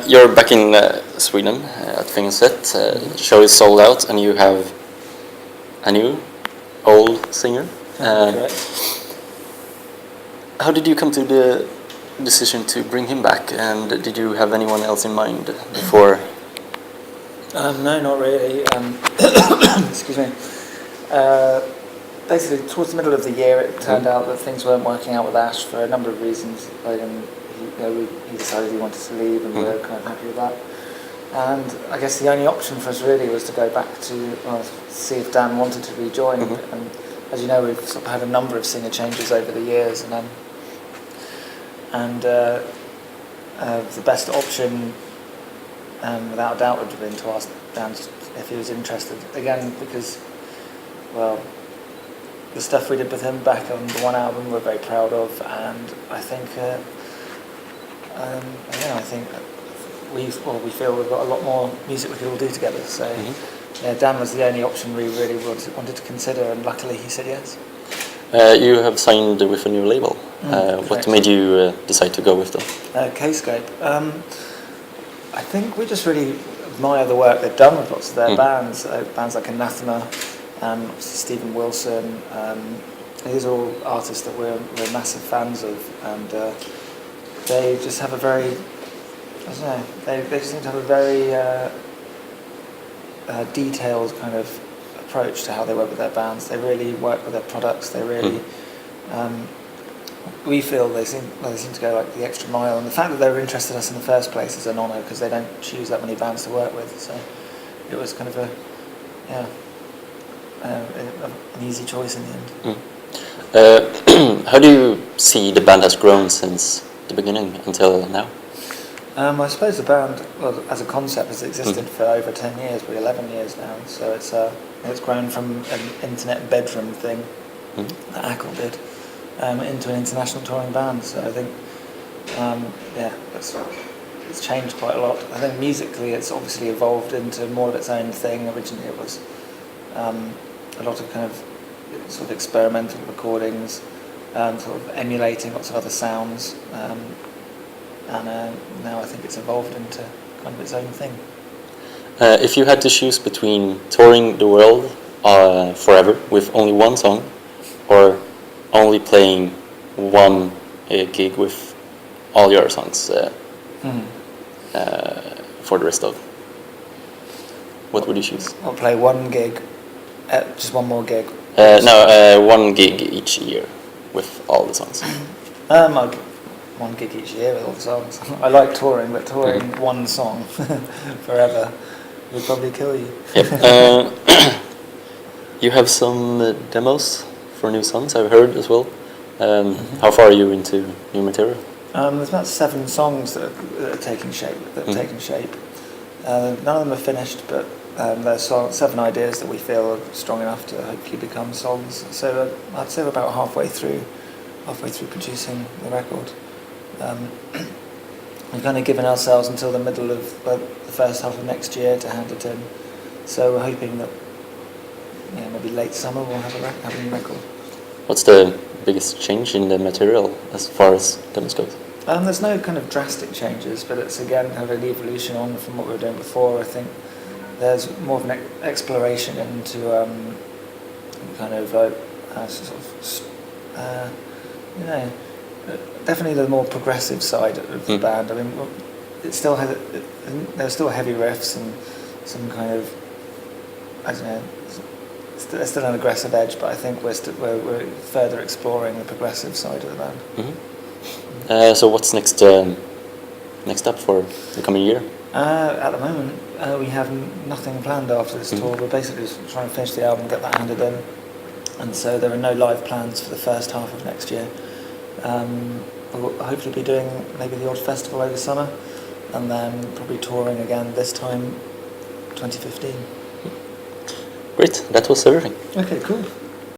You're back in Sweden at Fingerset. The show is sold out, and you have a new, old singer. Correct. How did you come to the decision to bring him back, and did you have anyone else in mind before? No, not really. Excuse me. Basically, towards the middle of the year, it turned out that things weren't working out with Ash for a number of reasons. He decided he wanted to leave, and we were kind of happy with that. And I guess the only option for us really was to go back to see if Dan wanted to rejoin. And as you know, we've sort of had a number of singer changes over the years, and the best option, without a doubt, would have been to ask Dan if he was interested. Again, because, well, the stuff we did with him back on the one album we're very proud of, and I think, I think we feel we've got a lot more music we could all do together. So, yeah, Dan was the only option we really wanted to consider, and luckily he said yes. You have signed with a new label. What made you decide to go with them? Kscape. I think we just really admire the work they've done with lots of their bands. Bands like Anathema, Stephen Wilson. These are all artists that we're massive fans of, and they just have a very, I don't know, they just seem to have a very detailed kind of approach to how they work with their bands. They really work with their products. They really, we feel they seem to go like the extra mile. And the fact that they were interested in us in the first place is an honour, because they don't choose that many bands to work with. So it was kind of an easy choice in the end. How do you see the band has grown since the beginning until now? I suppose the band, well, as a concept, has existed for over 10 years, probably 11 years now. So it's grown from an internet bedroom thing that Ackle did into an international touring band. So I think, it's changed quite a lot. I think musically it's obviously evolved into more of its own thing. Originally it was a lot of kind of sort of experimental recordings, sort of emulating lots of other sounds. And now I think it's evolved into kind of its own thing. If you had to choose between touring the world forever with only one song, or only playing one gig with all your songs for the rest of, what would you choose? I'll play one gig, just one more gig. One gig each year with all the songs. One gig each year with all the songs. I like touring, but touring one song forever would probably kill you. Yep. You have some demos for new songs, I've heard as well. How far are you into new material? There's about 7 songs that are taking shape. None of them are finished, but there's 7 ideas that we feel are strong enough to hopefully become songs. So I'd say we're about halfway through producing the record. We've kind of given ourselves until the middle of the first half of next year to hand it in. So we're hoping that maybe late summer we'll have a new record. What's the biggest change in the material as far as demos goes? There's no kind of drastic changes, but it's again kind of an evolution on from what we were doing before. I think there's more of an exploration into kind of definitely the more progressive side of the band. I mean, it still has there's still heavy riffs and some kind of, I don't know, there's still an aggressive edge, but I think we're further exploring the progressive side of the band. So what's next up for the coming year? At the moment, we have nothing planned after this tour. We're basically just trying to finish the album, get that handed in, and so there are no live plans for the first half of next year. We'll hopefully be doing maybe the odd festival over summer, and then probably touring again this time 2015. Great, that was everything. Okay, cool.